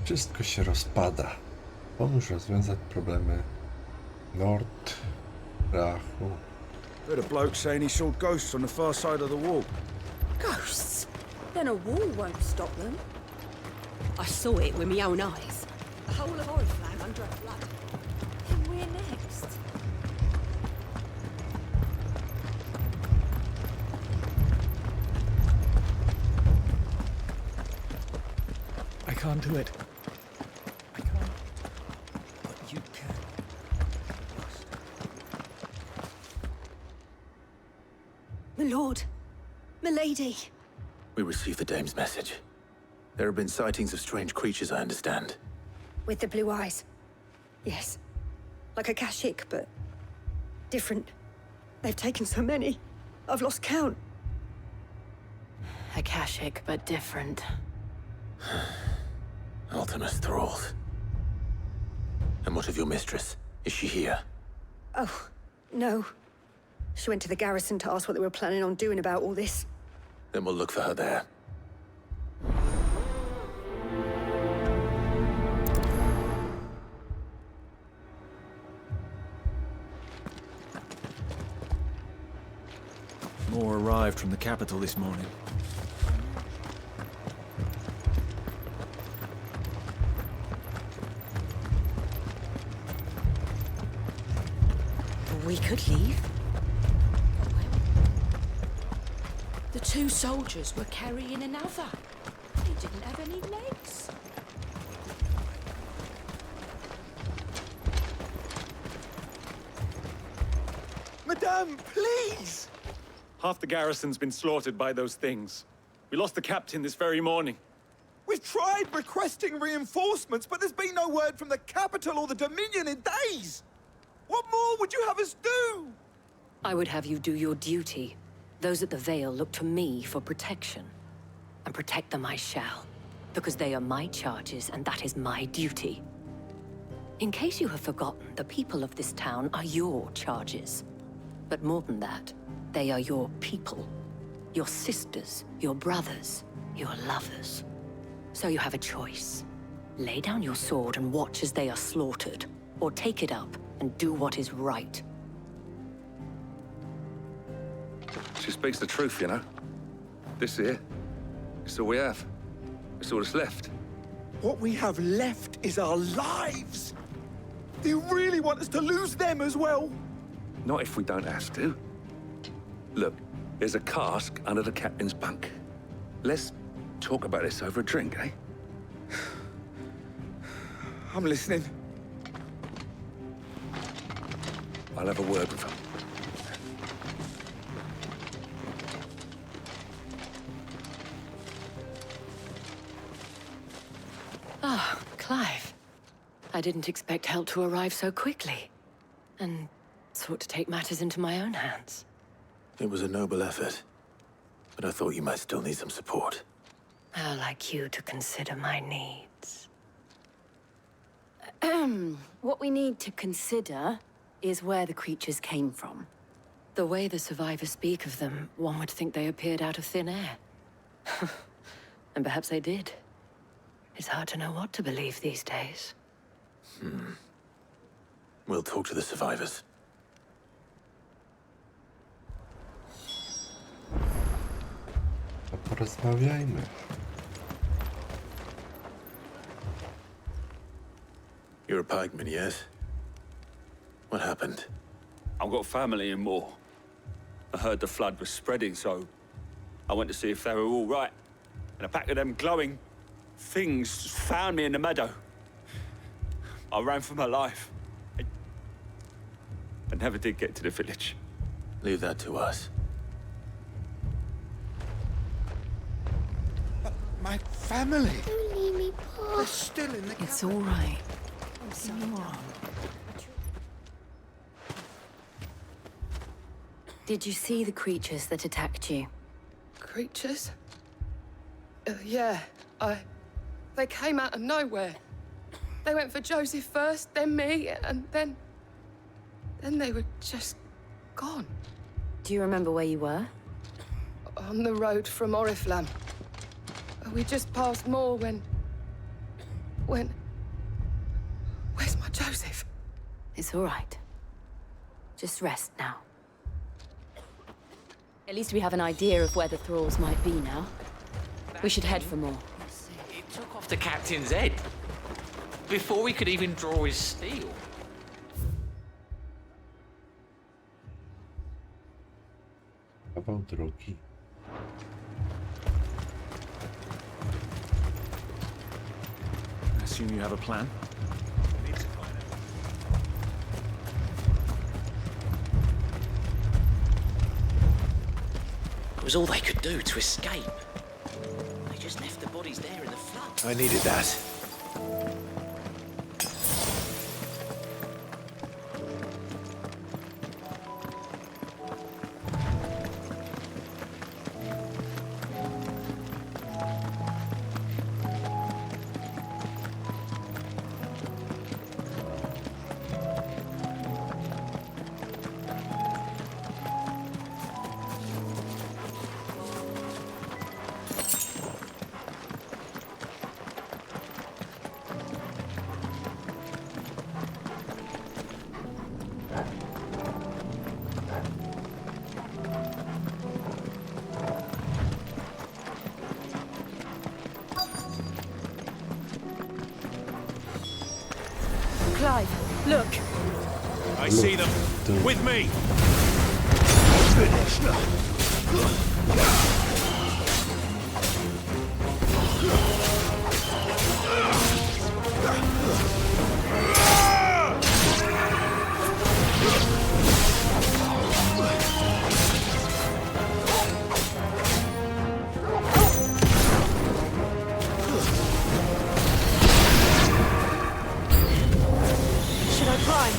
Wszystko się rozpada. Pomóż rozwiązać problemy Rachu. Heard a bloke saying he saw ghosts on the far side of the wall. Ghosts? Then a wall won't stop them. I saw it with my own eyes. The whole of Oriflamme under a flood. And we're next. I can't do it. I can't. But you can. My lord. My lady. We received the dame's message. There have been sightings of strange creatures, I understand. With the blue eyes. Yes. Like a Kashik, but different. They've taken so many. I've lost count. A Kashik, but different. Ultimus thralls. And what of your mistress? Is she here? Oh, no. She went to the garrison to ask what they were planning on doing about all this. Then we'll look for her there. More arrived from the capital this morning. We could leave. The two soldiers were carrying another. He didn't have any legs. Madame, please! Half the garrison's been slaughtered by those things. We lost the captain this very morning. We've tried requesting reinforcements, but there's been no word from the capital or the Dominion in days! What more would you have us do? I would have you do your duty. Those at the Vale look to me for protection. And protect them I shall. Because they are my charges, and that is my duty. In case you have forgotten, the people of this town are your charges. But more than that, they are your people. Your sisters, your brothers, your lovers. So you have a choice. Lay down your sword and watch as they are slaughtered. Or take it up and do what is right. She speaks the truth, you know. This here, it's all we have. It's all that's left. What we have left is our lives! Do you really want us to lose them as well? Not if we don't have to. Look, there's a cask under the captain's bunk. Let's talk about this over a drink, eh? I'm listening. I'll have a word with her. Ah, Clive. I didn't expect help to arrive so quickly. And sought to take matters into my own hands. It was a noble effort. But I thought you might still need some support. How like you to consider my needs. What we need to consider is where the creatures came from. The way the survivors speak of them, one would think they appeared out of thin air. And perhaps they did. It's hard to know what to believe these days. We'll talk to the survivors. To porozmawiajmy. You're a pikeman, yes? What happened? I've got family in Moor. I heard the flood was spreading, so I went to see if they were all right. And a pack of them glowing things just found me in the meadow. I ran for my life. I never did get to the village. Leave that to us. But my family, Don't leave me, Paul. they're still in the It's all right. I'm sorry. Did you see the creatures that attacked you? Creatures? Yeah, They came out of nowhere. They went for Joseph first, then me, and then they were just gone. Do you remember where you were? On the road from Oriflamme. We just passed Moor when Where's my Joseph? It's all right. Just rest now. At least we have an idea of where the thralls might be now. We should head for more. It took off the captain's head before we could even draw his steel. Kawał drogi. I assume you have a plan? It was all they could do to escape. They just left the bodies there in the flood. I needed that. Clive, look. I see them. With me. Should I climb?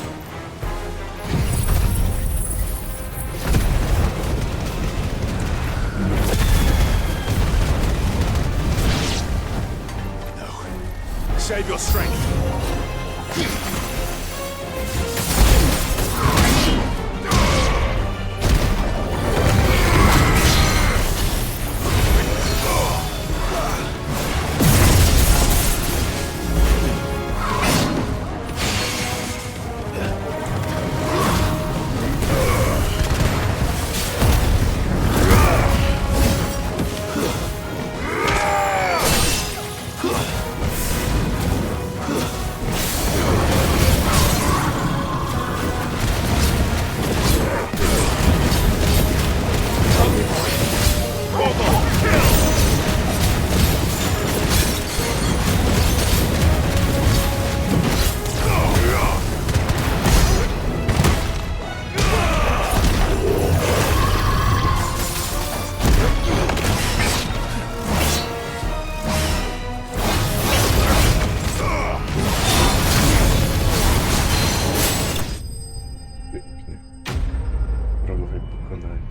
Save your strength. Pięknie. Wrogowie pokonani.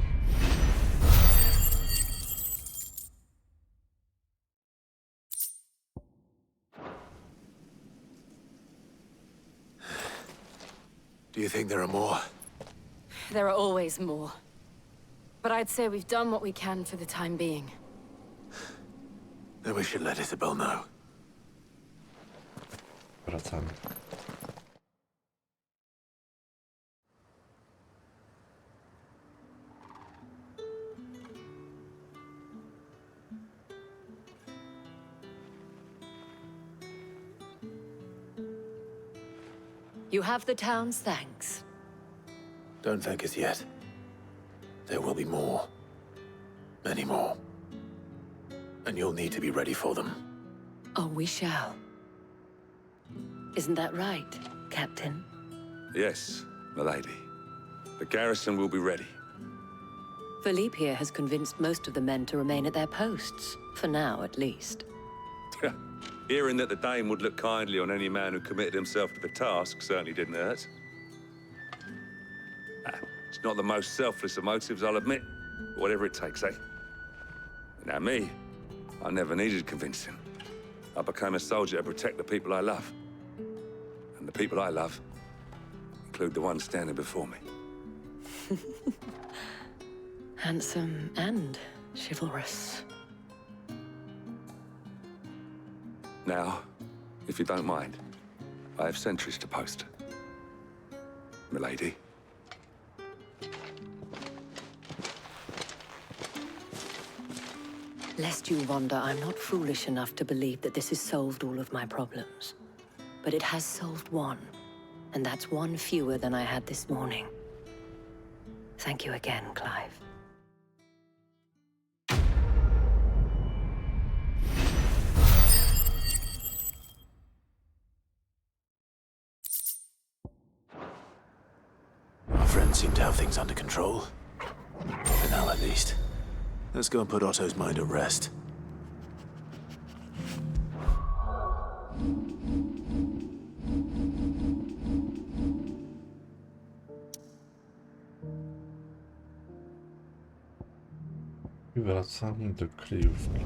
Do you think there are more? There are always more. But I'd say we've done what we can for the time being. Then we should let Isabel know. Wracamy. You have the town's thanks. Don't thank us yet. There will be more. Many more. And you'll need to be ready for them. Oh, we shall. Isn't that right, Captain? Yes, milady. The garrison will be ready. Philippe here has convinced most of the men to remain at their posts. For now, at least. Hearing that the Dane would look kindly on any man who committed himself to the task certainly didn't hurt. It's not the most selfless of motives, I'll admit. But whatever it takes, eh? Now me, I never needed convincing. I became a soldier to protect the people I love. And the people I love include the ones standing before me. Handsome and chivalrous. Now, If you don't mind, I have sentries to post. Milady. Lest you wonder, I'm not foolish enough to believe that this has solved all of my problems. But it has solved one, and that's one fewer than I had this morning. Thank you again, Clive. Our friends seem to have things under control. For now, at least. Let's go and put Otto's mind at rest. I wracamy do kryjówki.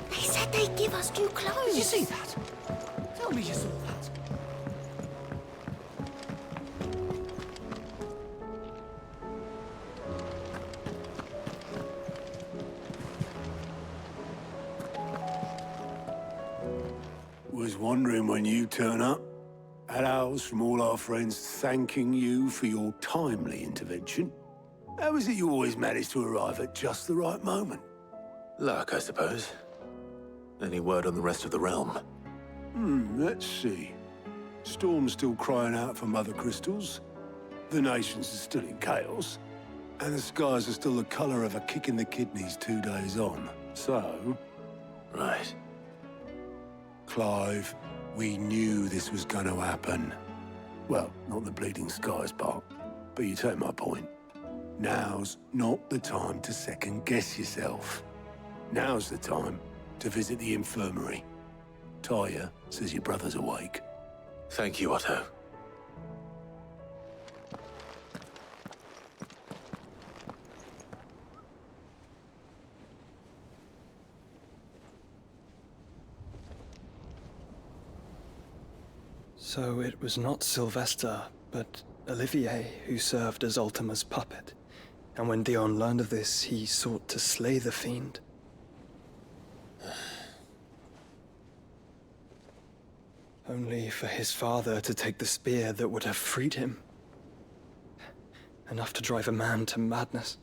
They said they'd give us new clothes. Did you see that? Tell me you saw that. Was wondering when you turn up. Had owls from all our friends thanking you for your timely intervention. How is it you always manage to arrive at just the right moment? Luck, I suppose. Any word on the rest of the realm? Let's see. Storm's still crying out for mother crystals. The nations are still in chaos. And the skies are still the color of a kick in the kidneys 2 days on. So... Right. Clive, we knew this was going to happen. Well, not the bleeding skies part, but you take my point. Now's not the time to second-guess yourself. Now's the time to visit the infirmary. Talia says your brother's awake. Thank you, Otto. So it was not Sylvester, but Olivier who served as Ultima's puppet. And when Dion learned of this, he sought to slay the fiend. Only for his father to take the spear that would have freed him. Enough to drive a man to madness.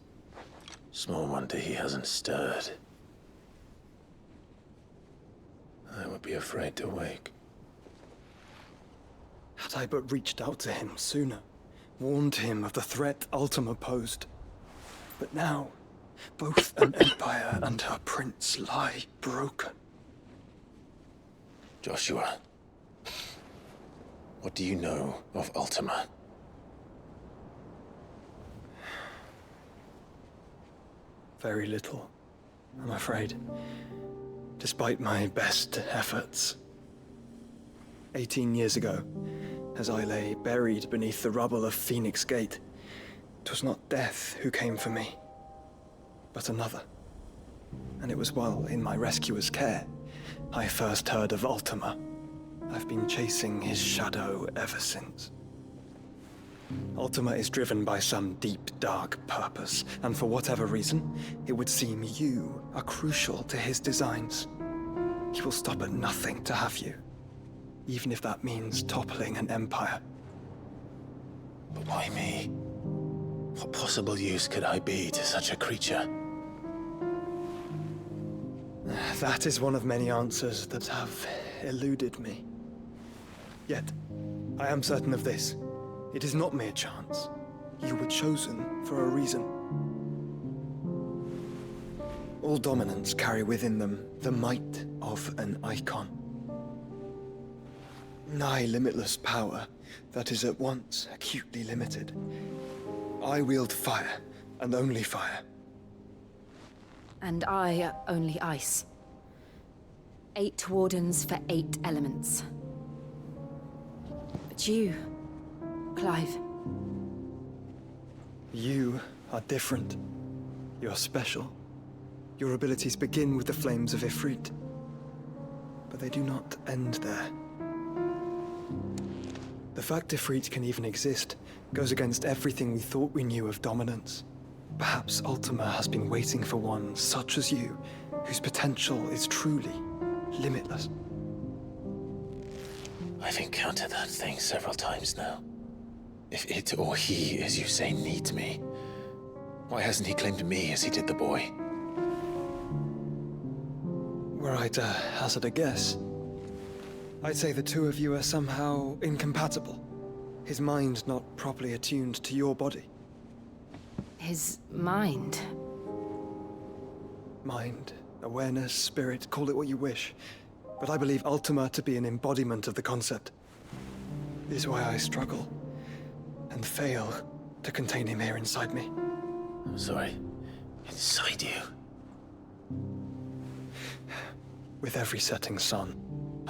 Small wonder he hasn't stirred. I would be afraid to wake. Had I but reached out to him sooner, warned him of the threat Ultima posed. But now, both an empire and her prince lie broken. Joshua, what do you know of Ultima? Very little, I'm afraid. Despite my best efforts. 18 years ago, as I lay buried beneath the rubble of Phoenix Gate, 'twas not death who came for me, but another. And it was while in my rescuer's care, I first heard of Ultima. I've been chasing his shadow ever since. Ultima is driven by some deep, dark purpose, and for whatever reason, it would seem you are crucial to his designs. He will stop at nothing to have you, even if that means toppling an empire. But why me? What possible use could I be to such a creature? That is one of many answers that have eluded me. Yet, I am certain of this. It is not mere chance. You were chosen for a reason. All dominants carry within them the might of an icon. Nigh limitless power that is at once acutely limited. I wield fire, and only fire. And I only ice. 8 wardens for 8 elements. But you, Clive. You are different. You're special. Your abilities begin with the flames of Ifrit. But they do not end there. The fact Ifrit can even exist goes against everything we thought we knew of dominance. Perhaps Ultima has been waiting for one such as you, whose potential is truly limitless. I've encountered that thing several times now. If it or he, as you say, needs me, why hasn't he claimed me as he did the boy? Were I to hazard a guess, I'd say the two of you are somehow incompatible. His mind not properly attuned to your body. His mind? Mind, awareness, spirit, call it what you wish. But I believe Ultima to be an embodiment of the concept. This is why I struggle and fail to contain him here inside me. I'm sorry. Inside you? With every setting sun,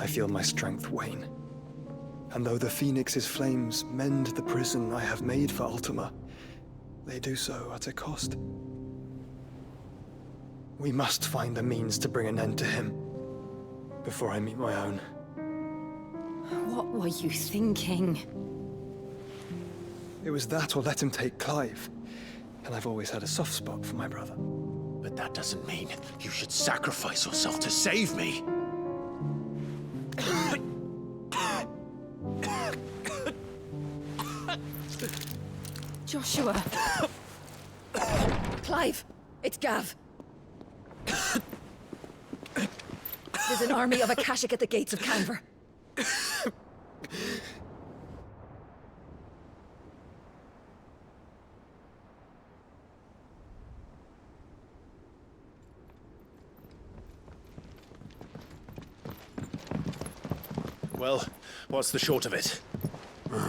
I feel my strength wane. And though the Phoenix's flames mend the prison I have made for Ultima, they do so at a cost. We must find a means to bring an end to him before I meet my own. What were you thinking? It was that or let him take Clive. And I've always had a soft spot for my brother. But that doesn't mean you should sacrifice yourself to save me. Joshua. Clive, it's Gav. There's an army of Akashic at the gates of Canver. Well, what's the short of it?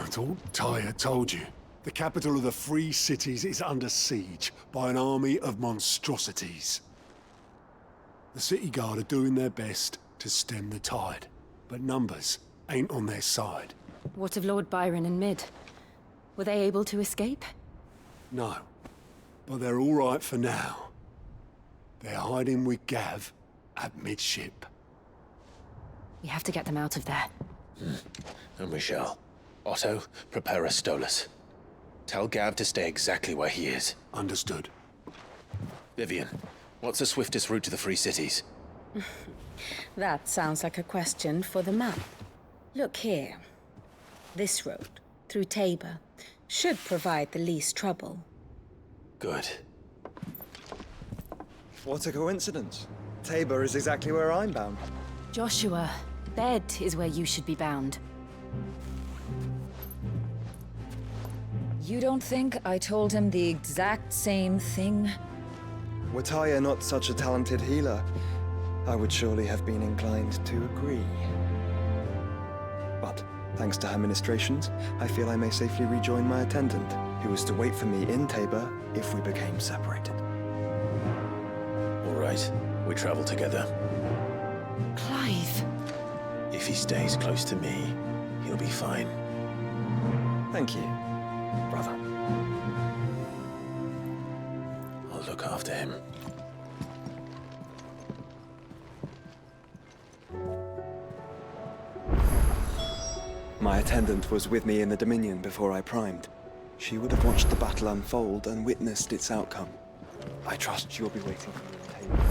It's all Tyre told you. The capital of the Free Cities is under siege by an army of monstrosities. The city guard are doing their best to stem the tide, but numbers ain't on their side. What of Lord Byron and Mid? Were they able to escape? No, but they're all right for now. They're hiding with Gav at midship. We have to get them out of there. And we shall. Otto, prepare a Stolas. Tell Gav to stay exactly where he is. Understood. Vivian, what's the swiftest route to the Free Cities? That sounds like a question for the map. Look here. This road, through Tabor, should provide the least trouble. Good. What a coincidence. Tabor is exactly where I'm bound. Joshua, bed is where you should be bound. You don't think I told him the exact same thing? Were Tyre not such a talented healer, I would surely have been inclined to agree. But, thanks to her ministrations, I feel I may safely rejoin my attendant, who was to wait for me in Tabor if we became separated. All right, we travel together. Clive! If he stays close to me, he'll be fine. Thank you, brother. I'll look after him. My attendant was with me in the Dominion before I primed. She would have watched the battle unfold and witnessed its outcome. I trust you'll be waiting for me in Tabor.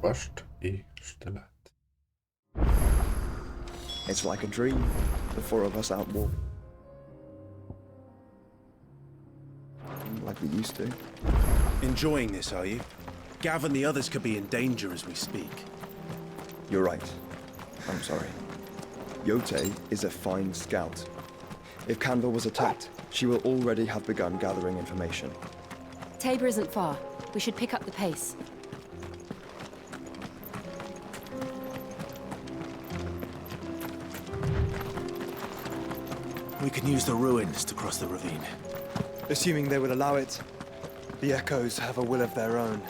Płaszcz I sztylet. It's like a dream, the four of us out walking. Like we used to. Enjoying this, are you? Gav and the others could be in danger as we speak. You're right. I'm sorry. Yote is a fine scout. If Canville was attacked, she will already have begun gathering information. Tabor isn't far. We should pick up the pace. We can use the ruins to cross the ravine. Assuming they would allow it, the Echoes have a will of their own.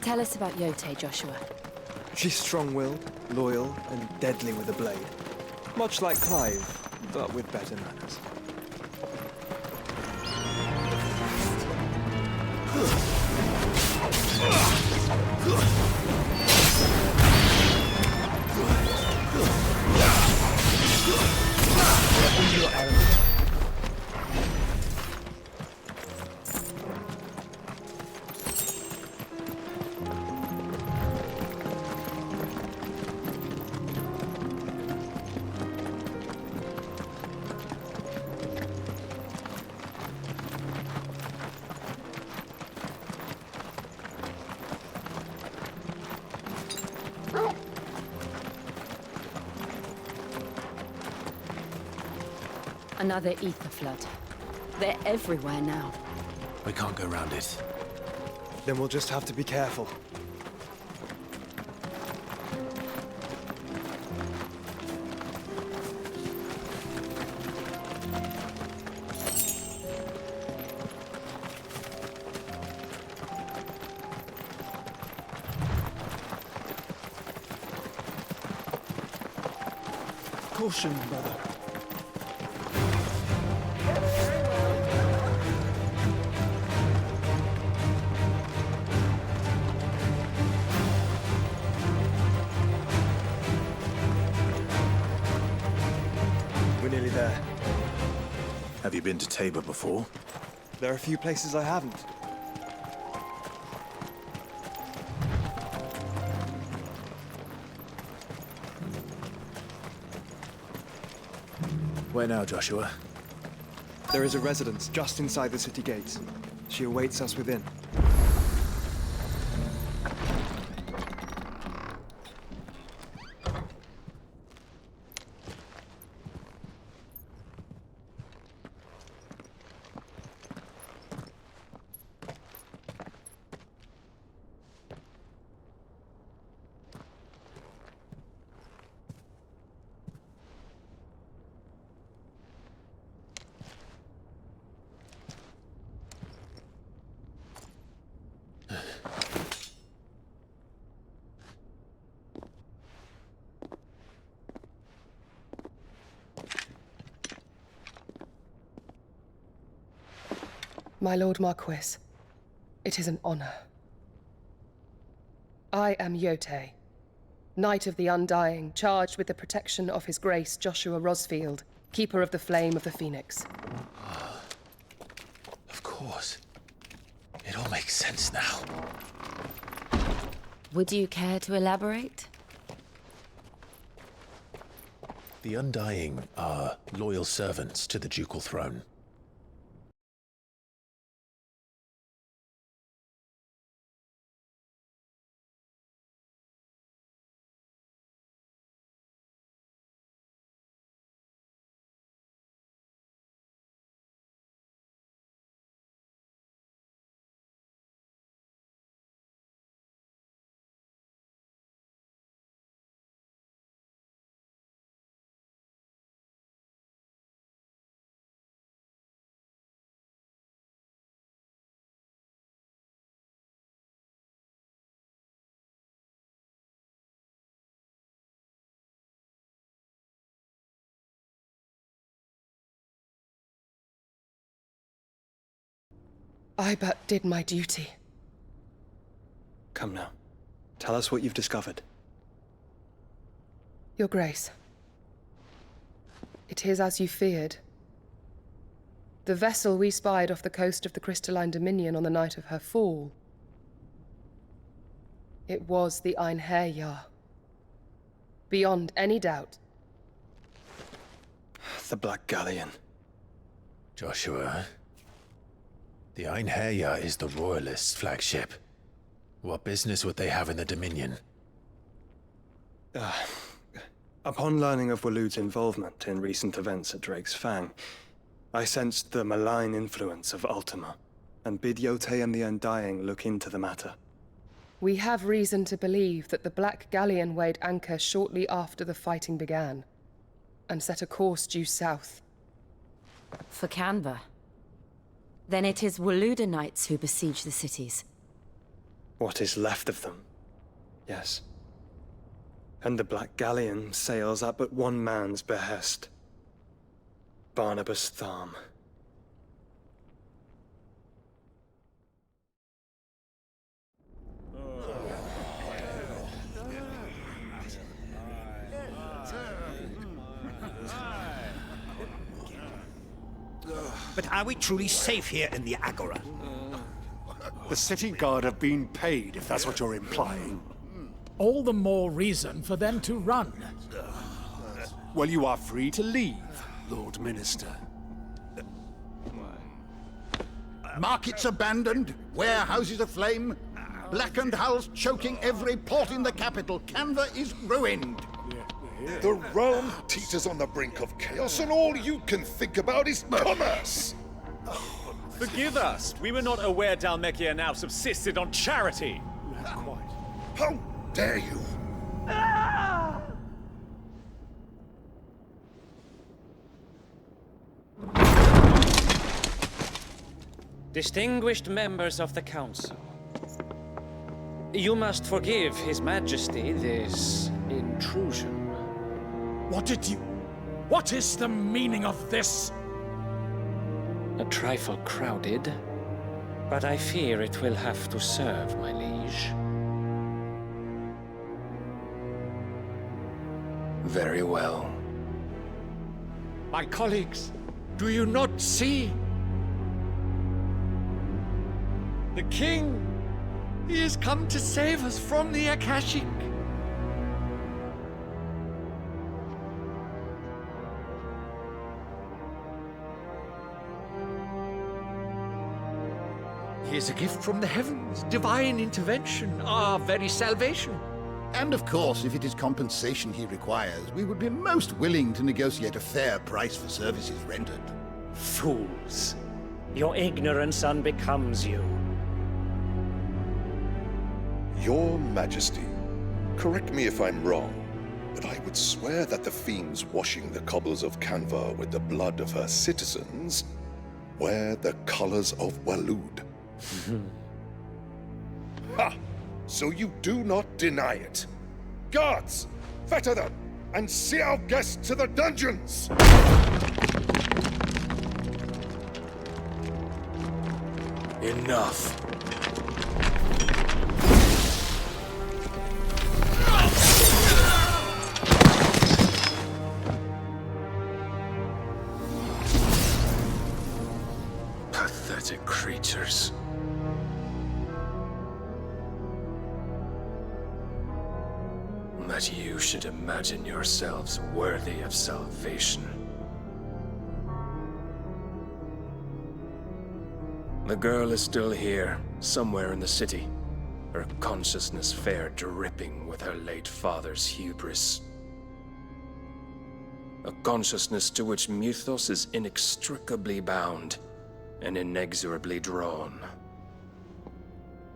Tell us about Yote, Joshua. She's strong-willed, loyal, and deadly with a blade. Much like Clive, but with better manners. Another ether flood. They're everywhere now. We can't go round it. Then we'll just have to be careful. Caution, brother. We're nearly there. Have you been to Tabor before? There are a few places I haven't. Where now, Joshua? There is a residence just inside the city gates. She awaits us within. My Lord Marquis, it is an honor. I am Yote, Knight of the Undying, charged with the protection of His Grace Joshua Rosfield, Keeper of the Flame of the Phoenix. Of course. It all makes sense now. Would you care to elaborate? The Undying are loyal servants to the ducal throne. I but did my duty. Come now. Tell us what you've discovered. Your Grace. It is as you feared. The vessel we spied off the coast of the Crystalline Dominion on the night of her fall. It was the Einherjar. Beyond any doubt. The Black Galleon. Joshua, the Einherjar is the Royalists' flagship. What business would they have in the Dominion? Upon learning of Waloed's involvement in recent events at Drake's Fang, I sensed the malign influence of Ultima, and bid Yotei and the Undying look into the matter. We have reason to believe that the Black Galleon weighed anchor shortly after the fighting began, and set a course due south. For Canva. Then it is Waloed knights who besiege the cities. What is left of them, yes. And the Black Galleon sails at but one man's behest. Barnabas Tharm. But are we truly safe here in the Agora? The city guard have been paid, if that's what you're implying. All the more reason for them to run. Well, you are free to leave, Lord Minister. Markets abandoned, warehouses aflame, blackened hulls choking every port in the capital. Canva is ruined. The realm teeters on the brink of chaos, and all you can think about is commerce! Forgive us! We were not aware Dhalmekia now subsisted on charity! How dare you! Distinguished members of the Council, you must forgive His Majesty this intrusion. What is the meaning of this? A trifle crowded, but I fear it will have to serve, my liege. Very well. My colleagues, do you not see? The King! He has come to save us from the Akashic! He is a gift from the heavens, divine intervention, our very salvation. And of course, if it is compensation he requires, we would be most willing to negotiate a fair price for services rendered. Fools! Your ignorance unbecomes you. Your Majesty, correct me if I'm wrong, but I would swear that the fiends washing the cobbles of Canva with the blood of her citizens wear the colors of Waloed. Ha! So you do not deny it. Guards, fetter them, and see our guests to the dungeons! Enough. Pathetic creatures. That you should imagine yourselves worthy of salvation. The girl is still here, somewhere in the city, her consciousness fair dripping with her late father's hubris. A consciousness to which Mythos is inextricably bound and inexorably drawn.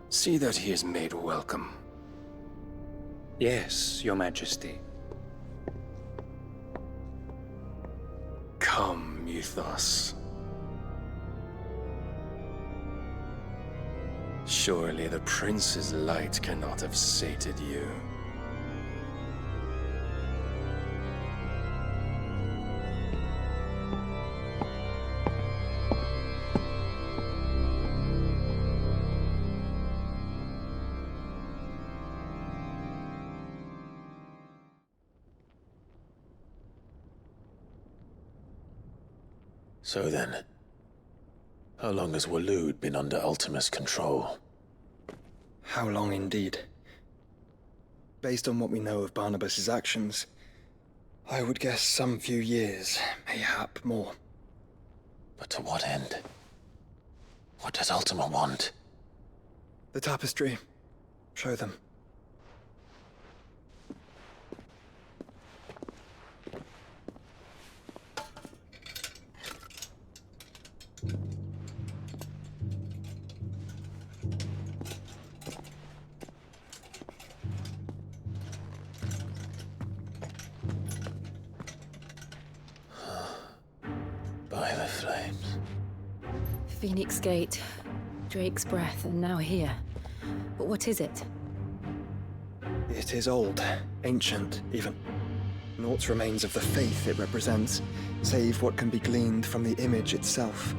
See that he is made welcome. Yes, Your Majesty. Come, Mythos. Surely the prince's light cannot have sated you. So then, how long has Waloed been under Ultima's control? How long indeed? Based on what we know of Barnabas's actions, I would guess some few years, mayhap more. But to what end? What does Ultima want? The tapestry. Show them. By the flames. Phoenix Gate, Drake's Breath, and now here. But what is it? It is old, ancient, even. Naught remains of the faith it represents, save what can be gleaned from the image itself.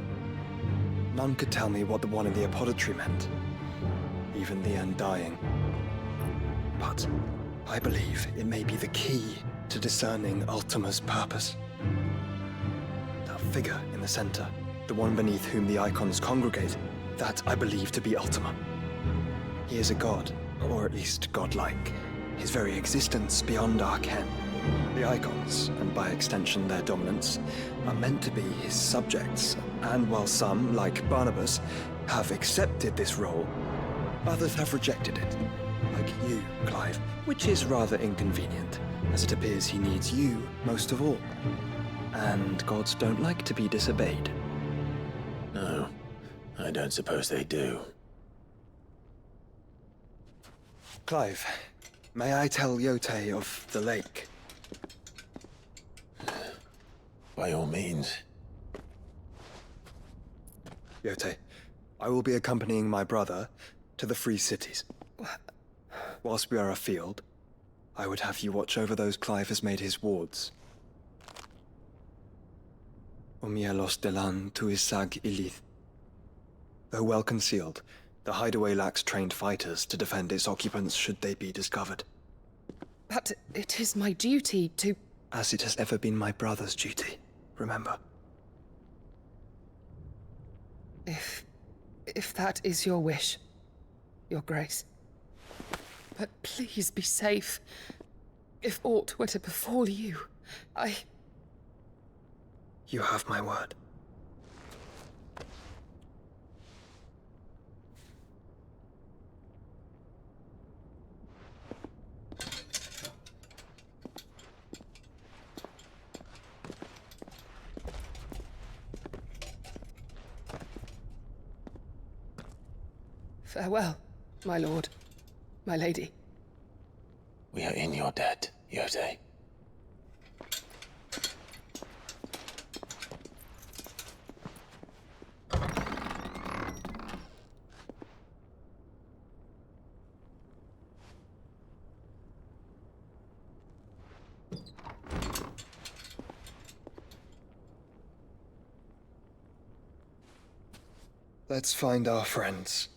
None could tell me what the one in the apothecary meant, even the Undying. But I believe it may be the key to discerning Ultima's purpose. That figure in the center, the one beneath whom the icons congregate, that I believe to be Ultima. He is a god, or at least godlike, his very existence beyond our ken. The icons, and by extension their dominance, are meant to be his subjects, and while some, like Barnabas, have accepted this role, others have rejected it, like you, Clive, which is rather inconvenient, as it appears he needs you most of all. And gods don't like to be disobeyed. No, I don't suppose they do. Clive, may I tell Yote of the lake? By all means. Yote, I will be accompanying my brother to the Free Cities. Whilst we are afield, I would have you watch over those Clive has made his wards. Omielos delan tuisag ilith. Though well concealed, the hideaway lacks trained fighters to defend its occupants should they be discovered. But it is my duty to... As it has ever been my brother's duty, remember. If that is your wish, Your Grace. But please be safe. If aught were to befall you, You have my word. Farewell, my lord, my lady. We are in your debt, Yote. Let's find our friends.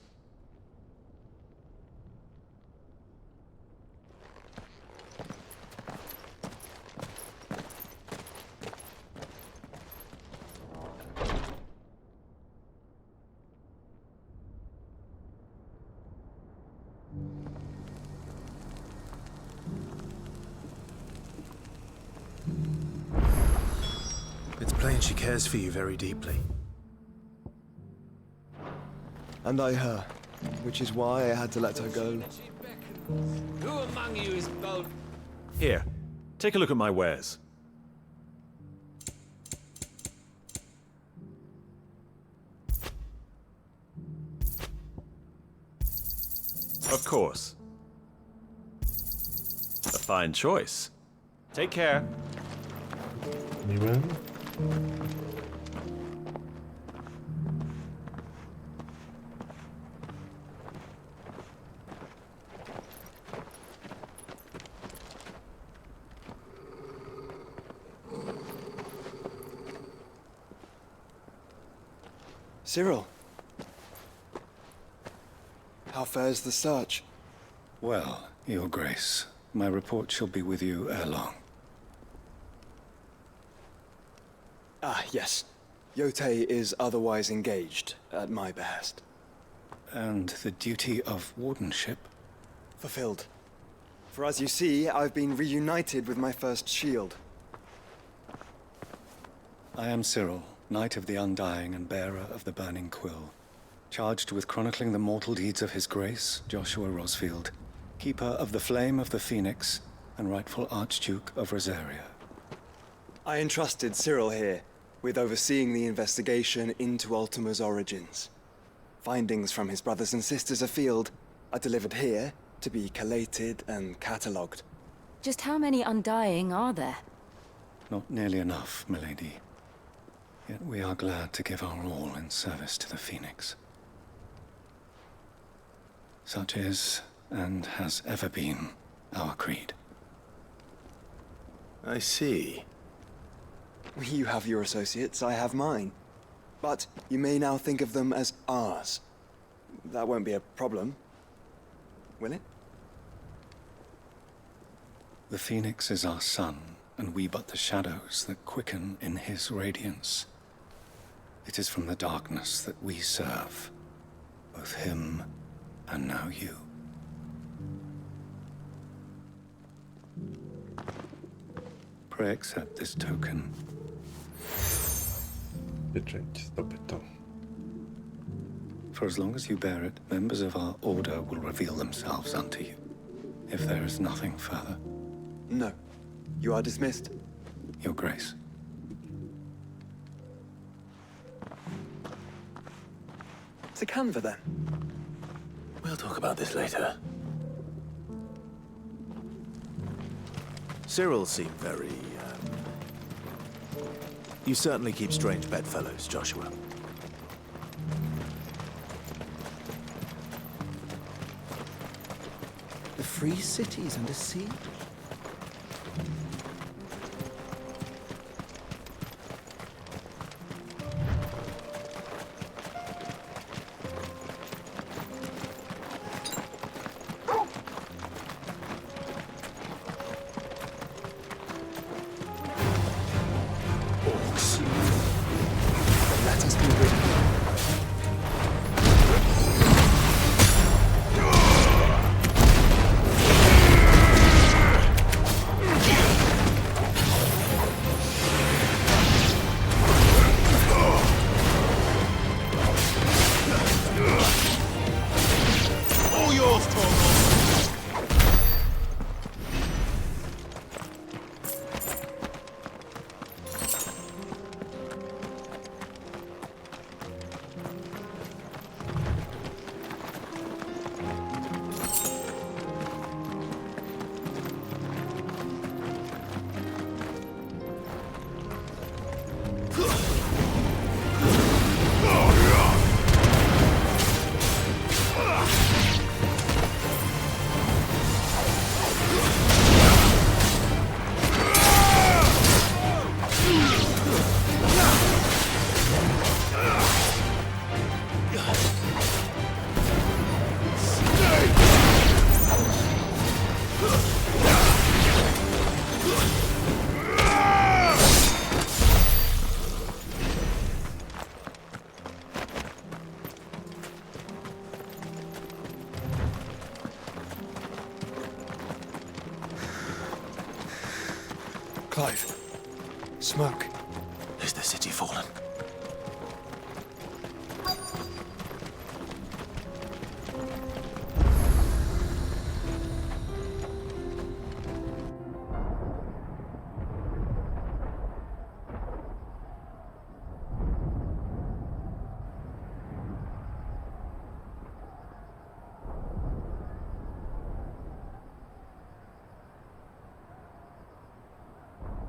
It's plain she cares for you very deeply. And I her, which is why I had to let her go. Who among you is bold? Here, take a look at my wares. Of course. A fine choice. Take care. Miłem. Cyril. How fares the search? Well, Your Grace, my report shall be with you ere long. Ah, yes. Yote is otherwise engaged at my behest. And the duty of wardenship? Fulfilled. For as you see, I've been reunited with my first shield. I am Cyril, Knight of the Undying and bearer of the Burning Quill, charged with chronicling the mortal deeds of His Grace, Joshua Rosfield, keeper of the Flame of the Phoenix and rightful Archduke of Rosaria. I entrusted Cyril here with overseeing the investigation into Ultima's origins. Findings from his brothers and sisters afield are delivered here to be collated and catalogued. Just how many Undying are there? Not nearly enough, milady. Yet we are glad to give our all in service to the Phoenix. Such is, and has ever been, our creed. I see. You have your associates, I have mine. But you may now think of them as ours. That won't be a problem, will it? The Phoenix is our sun, and we but the shadows that quicken in his radiance. It is from the darkness that we serve, both him and now you. Pray accept this token. Pieczęć zdobyto. For as long as you bear it, members of our order will reveal themselves unto you. If there is nothing further. No. You are dismissed. Your Grace. To Canva, then. We'll talk about this later. Cyril seemed very, You certainly keep strange bedfellows, Joshua. The free cities under siege. Clive. Smoke. Is the city fallen?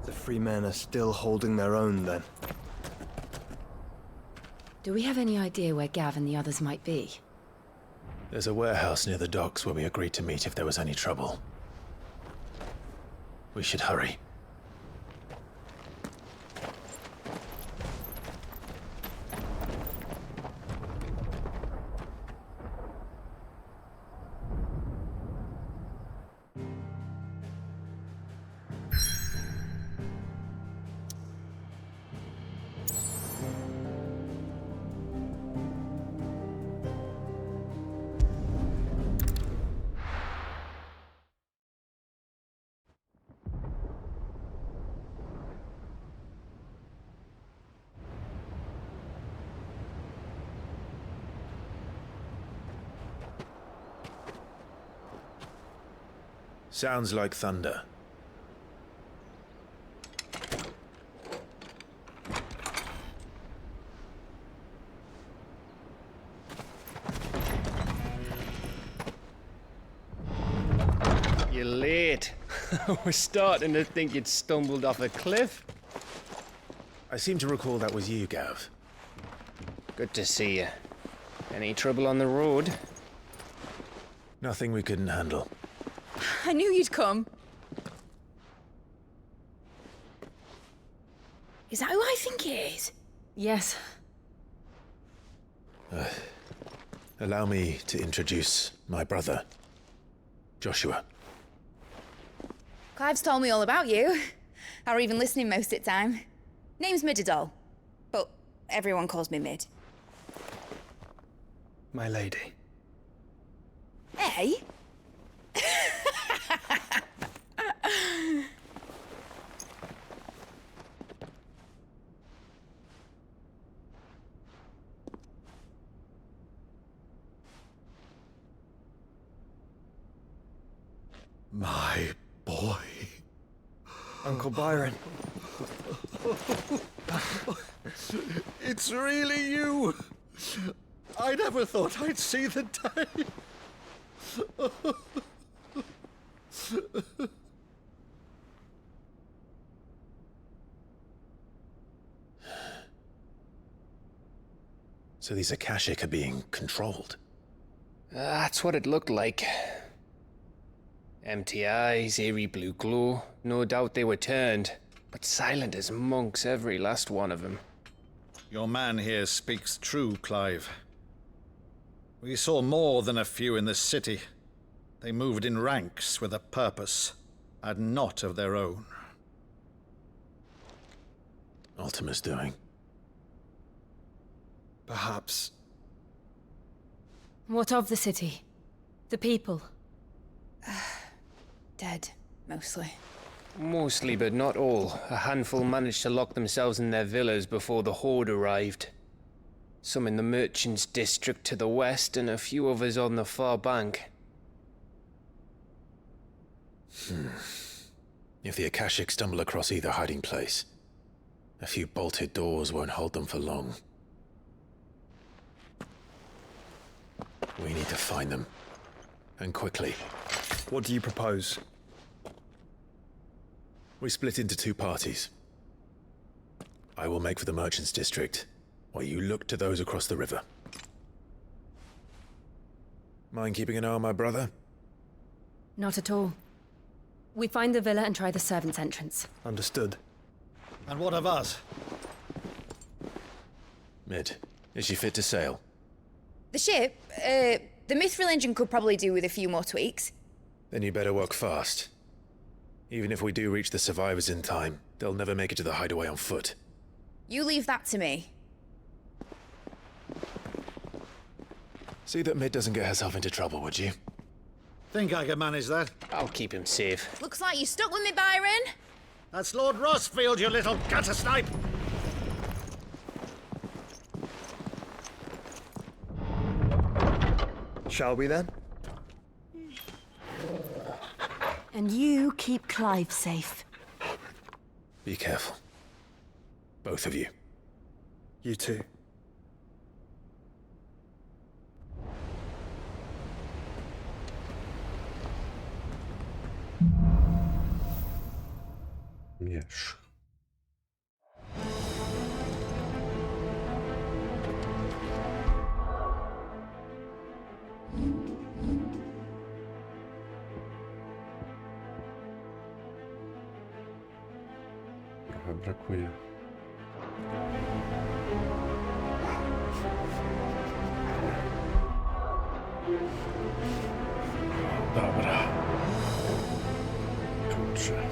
The free men are still holding their own, then. Do we have any idea where Gav and the others might be? There's a warehouse near the docks where we agreed to meet if there was any trouble. We should hurry. Sounds like thunder. You're late. We're starting to think you'd stumbled off a cliff. I seem to recall that was you, Gav. Good to see you. Any trouble on the road? Nothing we couldn't handle. I knew you'd come. Is that who I think it is? Yes. Allow me to introduce my brother, Joshua. Clive's told me all about you. Or even listening most of the time. Name's Midadol, but everyone calls me Mid. My lady. Hey? My boy. Uncle Byron. It's really you. I never thought I'd see the day. So these Akashic are being controlled? That's what it looked like. Empty eyes, eerie blue glow. No doubt they were turned, but silent as monks, every last one of them. Your man here speaks true, Clive. We saw more than a few in the city. They moved in ranks with a purpose, and not of their own. Ultima's doing. Perhaps. What of the city? The people? Dead, mostly. Mostly, but not all. A handful managed to lock themselves in their villas before the Horde arrived. Some in the merchants' district to the west, and a few others on the far bank. If the Akashic stumble across either hiding place, a few bolted doors won't hold them for long. We need to find them. And quickly. What do you propose? We split into two parties. I will make for the merchants' district, while you look to those across the river. Mind keeping an eye on my brother? Not at all. We find the villa and try the servants' entrance. Understood. And what of us? Mid, is she fit to sail? The ship, the mithril engine could probably do with a few more tweaks. Then you better work fast. Even if we do reach the survivors in time, they'll never make it to the hideaway on foot. You leave that to me. See that Mid doesn't get herself into trouble, would you? Think I can manage that? I'll keep him safe. Looks like you stuck with me, Byron. That's Lord Rosfield, you little gutter snipe! Shall we then? And you keep Clive safe. Be careful. Both of you. You too. Mierz. Trochę brakuje. Dobra. Kurczę.